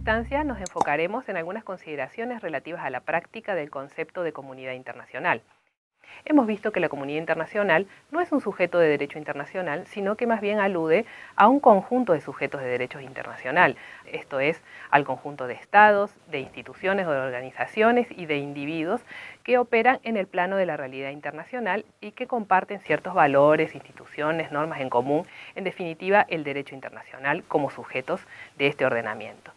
instancia nos enfocaremos en algunas consideraciones relativas a la práctica del concepto de comunidad internacional. Hemos visto que la comunidad internacional no es un sujeto de derecho internacional, sino que más bien alude a un conjunto de sujetos de derechos internacional, esto es, al conjunto de estados, de instituciones o de organizaciones y de individuos que operan en el plano de la realidad internacional y que comparten ciertos valores, instituciones, normas en común, en definitiva, el derecho internacional como sujetos de este ordenamiento.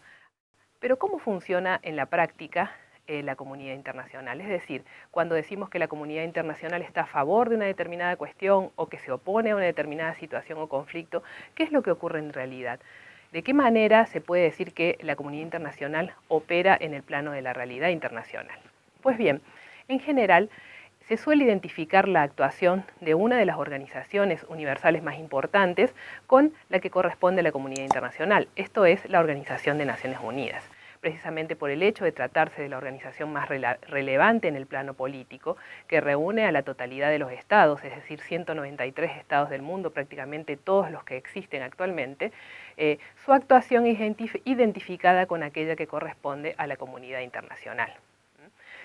Pero ¿cómo funciona en la práctica la comunidad internacional? Es decir, cuando decimos que la comunidad internacional está a favor de una determinada cuestión o que se opone a una determinada situación o conflicto, ¿qué es lo que ocurre en realidad? ¿De qué manera se puede decir que la comunidad internacional opera en el plano de la realidad internacional? Pues bien, en general, se suele identificar la actuación de una de las organizaciones universales más importantes con la que corresponde a la comunidad internacional, esto es la Organización de Naciones Unidas. Precisamente por el hecho de tratarse de la organización más relevante en el plano político, que reúne a la totalidad de los estados, es decir, 193 estados del mundo, prácticamente todos los que existen actualmente, su actuación es identificada con aquella que corresponde a la comunidad internacional.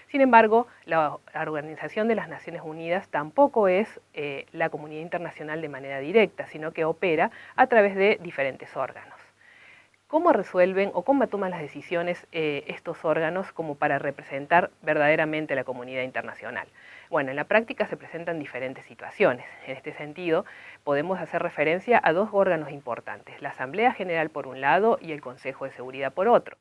Sin embargo, la Organización de las Naciones Unidas tampoco es la comunidad internacional de manera directa, sino que opera a través de diferentes órganos. ¿Cómo resuelven o cómo toman las decisiones estos órganos como para representar verdaderamente a la comunidad internacional? Bueno, en la práctica se presentan diferentes situaciones. En este sentido, podemos hacer referencia a dos órganos importantes, la Asamblea General por un lado y el Consejo de Seguridad por otro.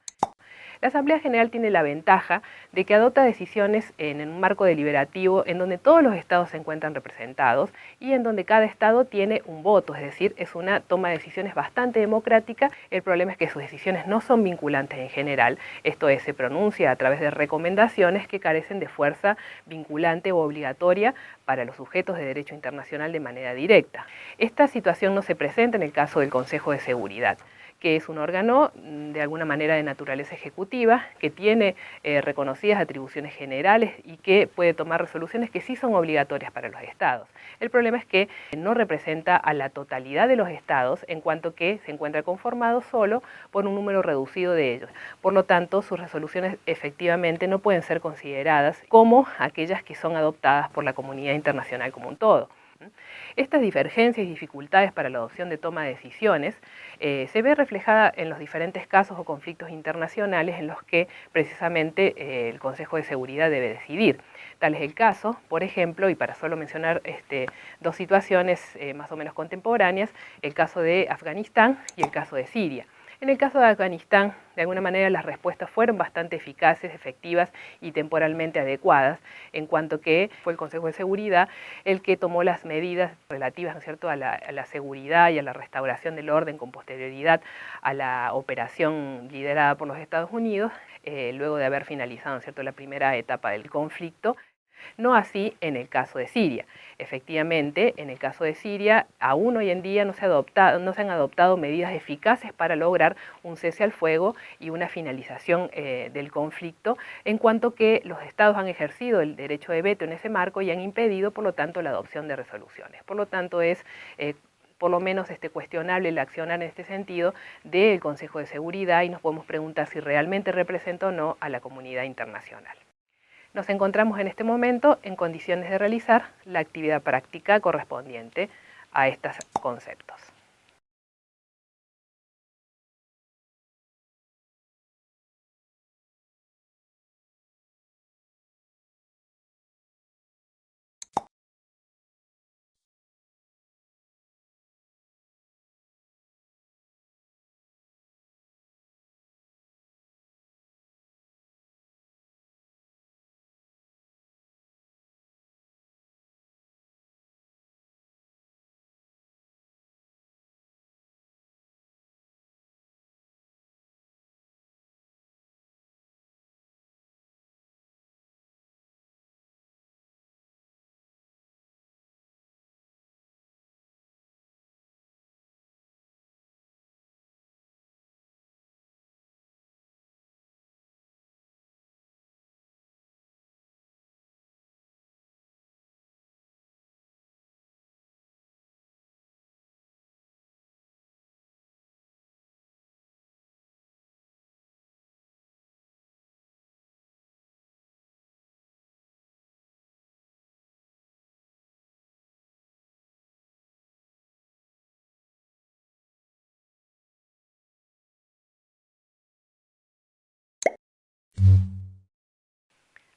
La Asamblea General tiene la ventaja de que adopta decisiones en un marco deliberativo en donde todos los estados se encuentran representados y en donde cada estado tiene un voto, es decir, es una toma de decisiones bastante democrática. El problema es que sus decisiones no son vinculantes en general, esto es, se pronuncia a través de recomendaciones que carecen de fuerza vinculante o obligatoria para los sujetos de derecho internacional de manera directa. Esta situación no se presenta en el caso del Consejo de Seguridad, que es un órgano de alguna manera de naturaleza ejecutiva, que tiene reconocidas atribuciones generales y que puede tomar resoluciones que sí son obligatorias para los estados. El problema es que no representa a la totalidad de los estados en cuanto que se encuentra conformado solo por un número reducido de ellos. Por lo tanto, sus resoluciones efectivamente no pueden ser consideradas como aquellas que son adoptadas por la comunidad internacional como un todo. Estas divergencias y dificultades para la adopción de toma de decisiones se ve reflejada en los diferentes casos o conflictos internacionales en los que precisamente el Consejo de Seguridad debe decidir. Tal es el caso, por ejemplo, y para solo mencionar dos situaciones más o menos contemporáneas, el caso de Afganistán y el caso de Siria. En el caso de Afganistán, de alguna manera las respuestas fueron bastante eficaces, efectivas y temporalmente adecuadas, en cuanto que fue el Consejo de Seguridad el que tomó las medidas relativas, ¿no es cierto?, a la seguridad y a la restauración del orden con posterioridad a la operación liderada por los Estados Unidos, luego de haber finalizado, ¿no es cierto?, la primera etapa del conflicto. No así en el caso de Siria. Efectivamente, en el caso de Siria, aún hoy en día no se han adoptado medidas eficaces para lograr un cese al fuego y una finalización del conflicto, en cuanto que los estados han ejercido el derecho de veto en ese marco y han impedido, por lo tanto, la adopción de resoluciones. Por lo tanto, es por lo menos cuestionable el accionar en este sentido del Consejo de Seguridad y nos podemos preguntar si realmente representa o no a la comunidad internacional. Nos encontramos en este momento en condiciones de realizar la actividad práctica correspondiente a estos conceptos.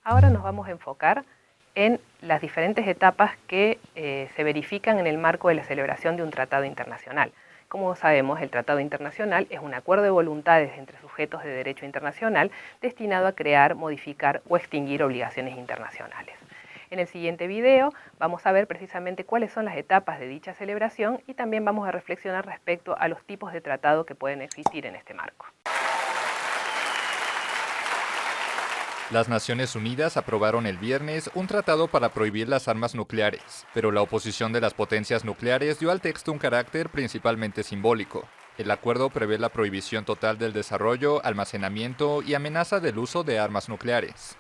Ahora nos vamos a enfocar en las diferentes etapas que se verifican en el marco de la celebración de un tratado internacional. Como sabemos, el tratado internacional es un acuerdo de voluntades entre sujetos de derecho internacional destinado a crear, modificar o extinguir obligaciones internacionales. En el siguiente video vamos a ver precisamente cuáles son las etapas de dicha celebración y también vamos a reflexionar respecto a los tipos de tratado que pueden existir en este marco. Las Naciones Unidas aprobaron el viernes un tratado para prohibir las armas nucleares, pero la oposición de las potencias nucleares dio al texto un carácter principalmente simbólico. El acuerdo prevé la prohibición total del desarrollo, almacenamiento y amenaza del uso de armas nucleares.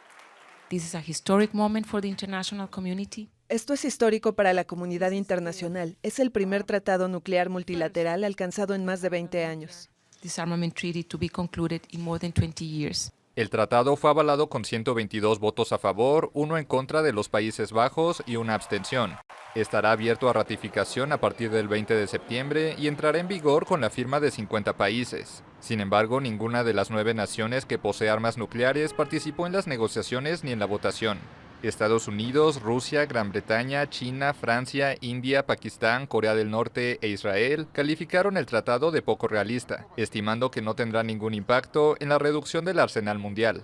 This is a historic moment for the international community. Esto es histórico para la comunidad internacional. Es el primer tratado nuclear multilateral alcanzado en más de 20 años. Disarmament treaty to be concluded in more than 20 years. El tratado fue avalado con 122 votos a favor, 1 en contra de los Países Bajos y 1 abstención. Estará abierto a ratificación a partir del 20 de septiembre y entrará en vigor con la firma de 50 países. Sin embargo, ninguna de las 9 naciones que posee armas nucleares participó en las negociaciones ni en la votación. Estados Unidos, Rusia, Gran Bretaña, China, Francia, India, Pakistán, Corea del Norte e Israel calificaron el tratado de poco realista, estimando que no tendrá ningún impacto en la reducción del arsenal mundial.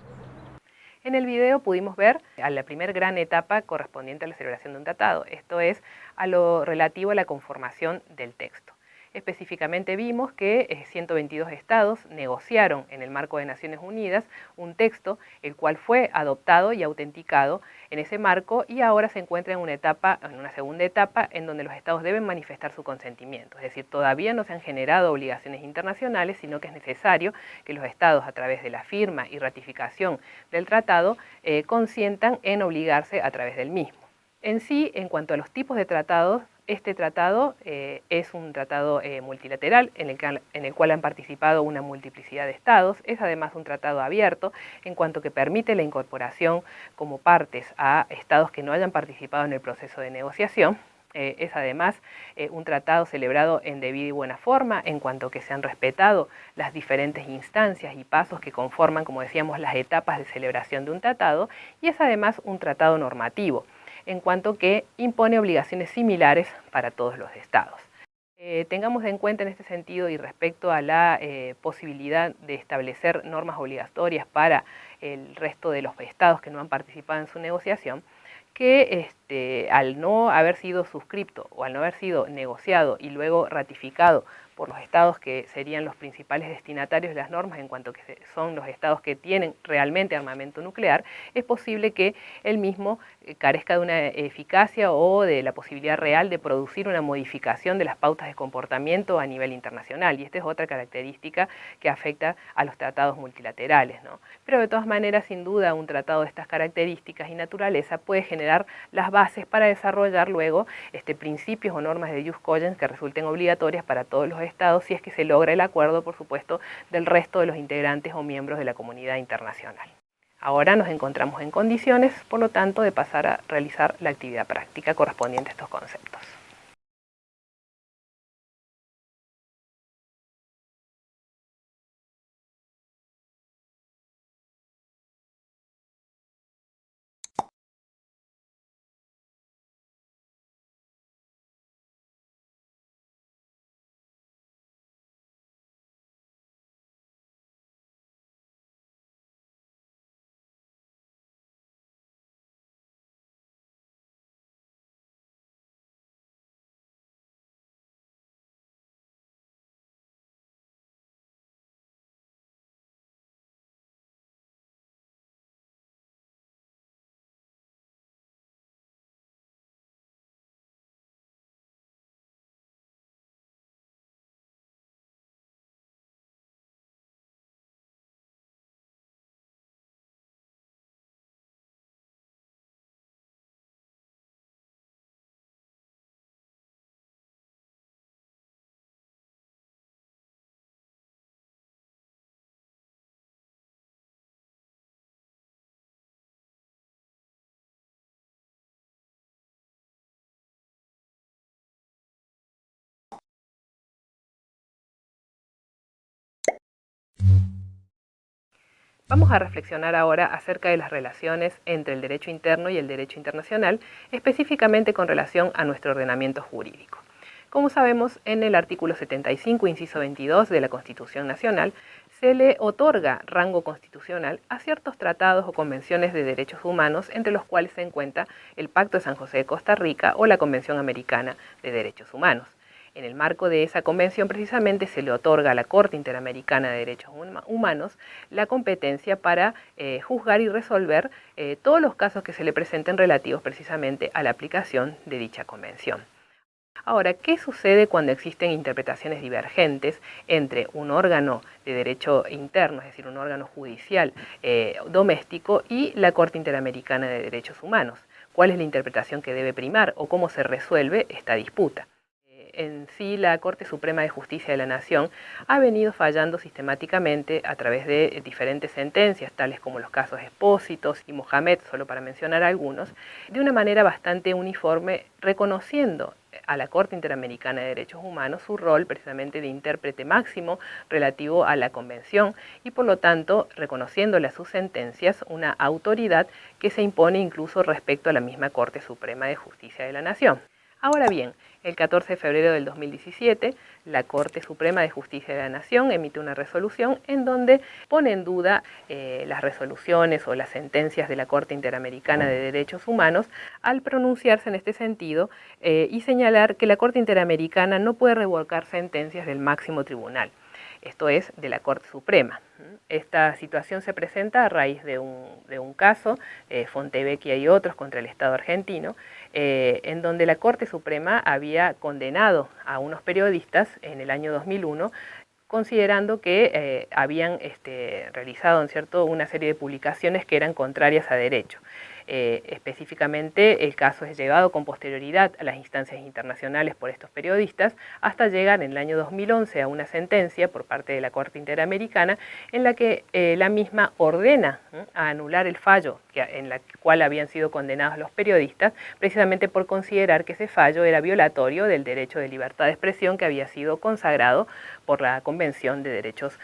En el video pudimos ver a la primera gran etapa correspondiente a la celebración de un tratado, esto es, a lo relativo a la conformación del texto. Específicamente vimos que 122 estados negociaron en el marco de Naciones Unidas un texto, el cual fue adoptado y autenticado en ese marco y ahora se encuentra en una segunda etapa en donde los estados deben manifestar su consentimiento. Es decir, todavía no se han generado obligaciones internacionales, sino que es necesario que los estados, a través de la firma y ratificación del tratado, consientan en obligarse a través del mismo. En sí, en cuanto a los tipos de tratados, este tratado es un tratado multilateral en el cual han participado una multiplicidad de estados. Es además un tratado abierto en cuanto que permite la incorporación como partes a estados que no hayan participado en el proceso de negociación. Es además un tratado celebrado en debida y buena forma en cuanto que se han respetado las diferentes instancias y pasos que conforman, como decíamos, las etapas de celebración de un tratado, y es además un tratado normativo en cuanto que impone obligaciones similares para todos los estados. Tengamos en cuenta en este sentido y respecto a la posibilidad de establecer normas obligatorias para el resto de los estados que no han participado en su negociación, que al no haber sido suscripto o al no haber sido negociado y luego ratificado por los estados que serían los principales destinatarios de las normas en cuanto que son los estados que tienen realmente armamento nuclear, es posible que el mismo carezca de una eficacia o de la posibilidad real de producir una modificación de las pautas de comportamiento a nivel internacional, y esta es otra característica que afecta a los tratados multilaterales, ¿no? Pero de todas maneras, sin duda, un tratado de estas características y naturaleza puede generar las bases para desarrollar luego principios o normas de jus cogens que resulten obligatorias para todos los estados si es que se logra el acuerdo, por supuesto, del resto de los integrantes o miembros de la comunidad internacional. Ahora nos encontramos en condiciones, por lo tanto, de pasar a realizar la actividad práctica correspondiente a estos conceptos. Vamos a reflexionar ahora acerca de las relaciones entre el derecho interno y el derecho internacional, específicamente con relación a nuestro ordenamiento jurídico. Como sabemos, en el artículo 75, inciso 22 de la Constitución Nacional, se le otorga rango constitucional a ciertos tratados o convenciones de derechos humanos, entre los cuales se encuentra el Pacto de San José de Costa Rica o la Convención Americana de Derechos Humanos. En el marco de esa convención, precisamente, se le otorga a la Corte Interamericana de Derechos Humanos la competencia para juzgar y resolver todos los casos que se le presenten relativos precisamente a la aplicación de dicha convención. Ahora, ¿qué sucede cuando existen interpretaciones divergentes entre un órgano de derecho interno, es decir, un órgano judicial doméstico, y la Corte Interamericana de Derechos Humanos? ¿Cuál es la interpretación que debe primar o cómo se resuelve esta disputa? En sí, la Corte Suprema de Justicia de la Nación ha venido fallando sistemáticamente a través de diferentes sentencias, tales como los casos Expósitos y Mohamed, solo para mencionar algunos, de una manera bastante uniforme, reconociendo a la Corte Interamericana de Derechos Humanos su rol precisamente de intérprete máximo relativo a la Convención y, por lo tanto, reconociéndole a sus sentencias una autoridad que se impone incluso respecto a la misma Corte Suprema de Justicia de la Nación. Ahora bien, el 14 de febrero del 2017, la Corte Suprema de Justicia de la Nación emite una resolución en donde pone en duda las resoluciones o las sentencias de la Corte Interamericana de Derechos Humanos al pronunciarse en este sentido y señalar que la Corte Interamericana no puede revocar sentencias del máximo tribunal, esto es, de la Corte Suprema. Esta situación se presenta a raíz de un caso, Fontevecchia y otros, contra el Estado argentino, en donde la Corte Suprema había condenado a unos periodistas en el año 2001, considerando que habían realizado una serie de publicaciones que eran contrarias a derecho. Específicamente, el caso es llevado con posterioridad a las instancias internacionales por estos periodistas, hasta llegar en el año 2011 a una sentencia por parte de la Corte Interamericana en la que la misma ordena a anular el fallo en el cual habían sido condenados los periodistas, precisamente por considerar que ese fallo era violatorio del derecho de libertad de expresión que había sido consagrado por la Convención de Derechos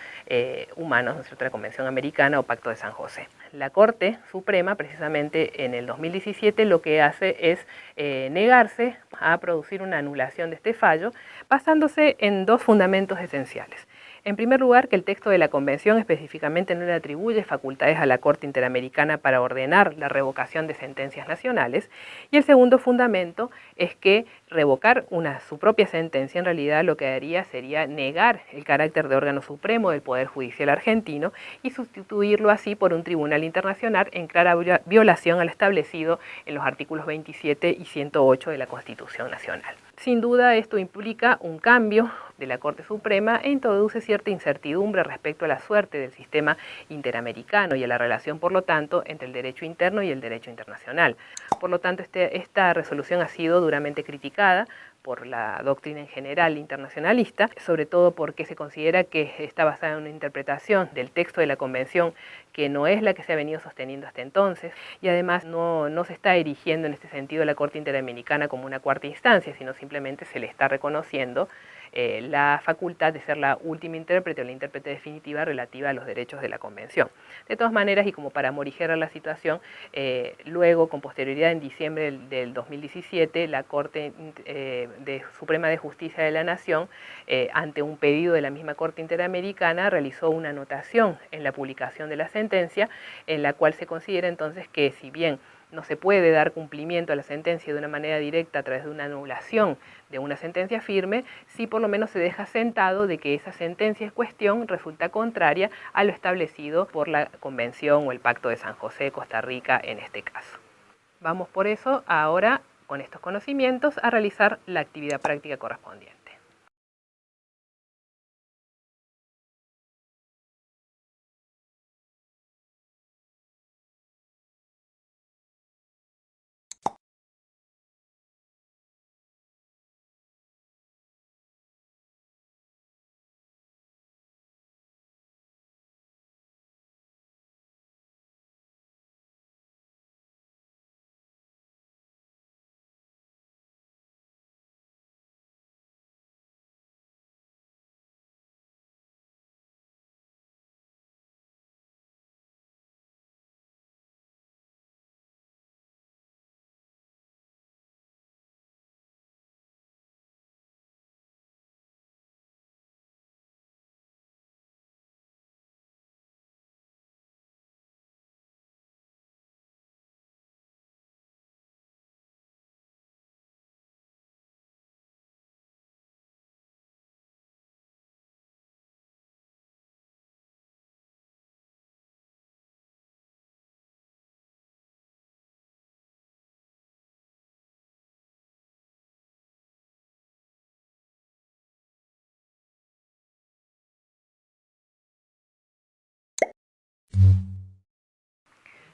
Humanos, la Convención Americana o Pacto de San José. La Corte Suprema, precisamente en el 2017, lo que hace es negarse a producir una anulación de este fallo, basándose en dos fundamentos esenciales. En primer lugar, que el texto de la Convención específicamente no le atribuye facultades a la Corte Interamericana para ordenar la revocación de sentencias nacionales. Y el segundo fundamento es que revocar su propia sentencia en realidad lo que haría sería negar el carácter de órgano supremo del Poder Judicial argentino y sustituirlo así por un tribunal internacional en clara violación a lo establecido en los artículos 27 y 108 de la Constitución Nacional. Sin duda, esto implica un cambio de la Corte Suprema e introduce cierta incertidumbre respecto a la suerte del sistema interamericano y a la relación, por lo tanto, entre el derecho interno y el derecho internacional. Por lo tanto, esta resolución ha sido duramente criticada por la doctrina en general internacionalista, sobre todo porque se considera que está basada en una interpretación del texto de la Convención que no es la que se ha venido sosteniendo hasta entonces, y además no se está erigiendo en este sentido la Corte Interamericana como una cuarta instancia, sino simplemente se le está reconociendo la facultad de ser la última intérprete o la intérprete definitiva relativa a los derechos de la Convención. De todas maneras, y como para morigerar la situación, luego, con posterioridad en diciembre del 2017, la Corte Suprema de Justicia de la Nación, ante un pedido de la misma Corte Interamericana, realizó una anotación en la publicación de la sentencia, en la cual se considera entonces que, si bien no se puede dar cumplimiento a la sentencia de una manera directa a través de una anulación de una sentencia firme, sí por lo menos se deja sentado de que esa sentencia en cuestión resulta contraria a lo establecido por la Convención o el Pacto de San José de Costa Rica en este caso. Vamos por eso ahora, con estos conocimientos, a realizar la actividad práctica correspondiente.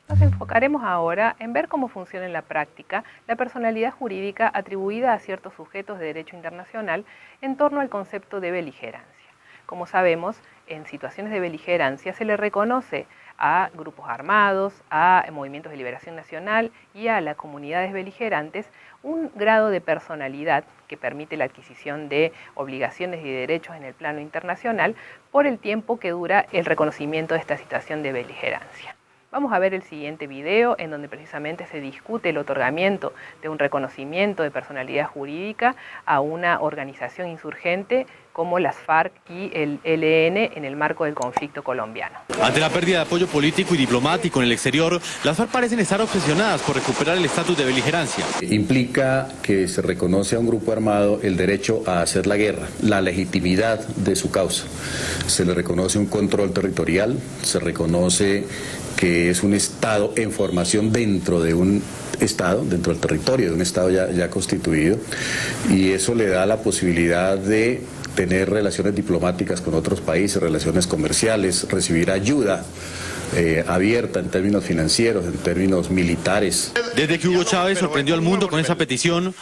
Nos enfocaremos ahora en ver cómo funciona en la práctica la personalidad jurídica atribuida a ciertos sujetos de derecho internacional en torno al concepto de beligerancia. Como sabemos, en situaciones de beligerancia se le reconoce a grupos armados, a movimientos de liberación nacional y a las comunidades beligerantes un grado de personalidad que permite la adquisición de obligaciones y derechos en el plano internacional por el tiempo que dura el reconocimiento de esta situación de beligerancia. Vamos a ver el siguiente video en donde precisamente se discute el otorgamiento de un reconocimiento de personalidad jurídica a una organización insurgente como las FARC y el ELN en el marco del conflicto colombiano. Ante la pérdida de apoyo político y diplomático en el exterior, las FARC parecen estar obsesionadas por recuperar el estatus de beligerancia. Implica que se reconoce a un grupo armado el derecho a hacer la guerra, la legitimidad de su causa. Se le reconoce un control territorial, se reconoce que es un Estado en formación dentro de un Estado, dentro del territorio de un Estado ya constituido, y eso le da la posibilidad de tener relaciones diplomáticas con otros países, relaciones comerciales, recibir ayuda abierta en términos financieros, en términos militares. Desde que Hugo Chávez sorprendió al mundo con esa petición,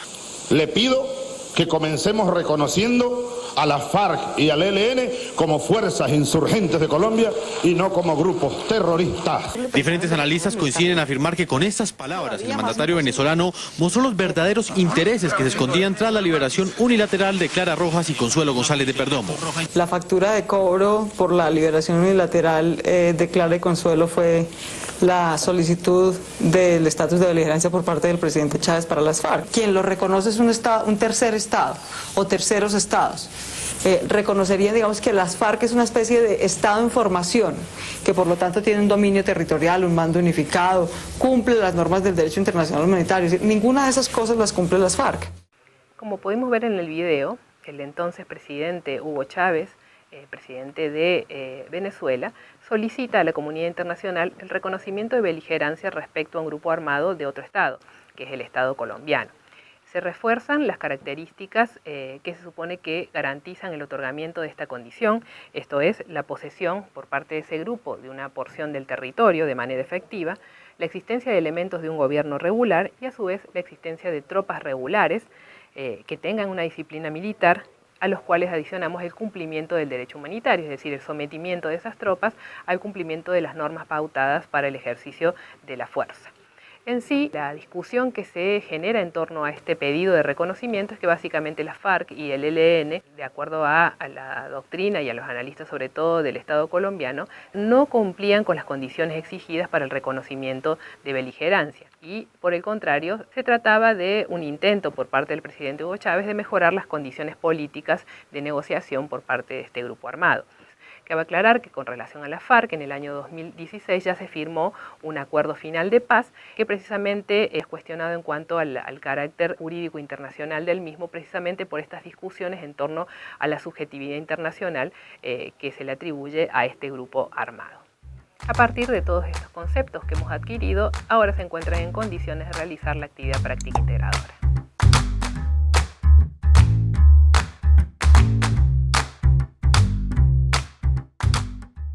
le pido que comencemos reconociendo a la FARC y al ELN como fuerzas insurgentes de Colombia y no como grupos terroristas. Diferentes analistas coinciden en afirmar que con estas palabras el mandatario venezolano mostró los verdaderos intereses que se escondían tras la liberación unilateral de Clara Rojas y Consuelo González de Perdomo. La factura de cobro por la liberación unilateral de Clara y Consuelo fue la solicitud del estatus de beligerancia por parte del presidente Chávez para las FARC. Quien lo reconoce es un tercer estado o terceros estados. Reconocerían, digamos, que las FARC es una especie de estado en formación, que por lo tanto tiene un dominio territorial, un mando unificado, cumple las normas del derecho internacional humanitario. Es decir, ninguna de esas cosas las cumple las FARC. Como pudimos ver en el video, el entonces presidente Hugo Chávez, presidente de Venezuela, solicita a la comunidad internacional el reconocimiento de beligerancia respecto a un grupo armado de otro estado, que es el Estado colombiano. Se refuerzan las características que se supone que garantizan el otorgamiento de esta condición, esto es, la posesión por parte de ese grupo de una porción del territorio de manera efectiva, la existencia de elementos de un gobierno regular y a su vez la existencia de tropas regulares que tengan una disciplina militar, a los cuales adicionamos el cumplimiento del derecho humanitario, es decir, el sometimiento de esas tropas al cumplimiento de las normas pautadas para el ejercicio de la fuerza. En sí, la discusión que se genera en torno a este pedido de reconocimiento es que básicamente la FARC y el ELN, de acuerdo a la doctrina y a los analistas sobre todo del Estado colombiano, no cumplían con las condiciones exigidas para el reconocimiento de beligerancia. Y por el contrario, se trataba de un intento por parte del presidente Hugo Chávez de mejorar las condiciones políticas de negociación por parte de este grupo armado. Cabe aclarar que con relación a la FARC, en el año 2016 ya se firmó un acuerdo final de paz que precisamente es cuestionado en cuanto al carácter jurídico internacional del mismo, precisamente por estas discusiones en torno a la subjetividad internacional que se le atribuye a este grupo armado. A partir de todos estos conceptos que hemos adquirido, ahora se encuentran en condiciones de realizar la actividad práctica integradora.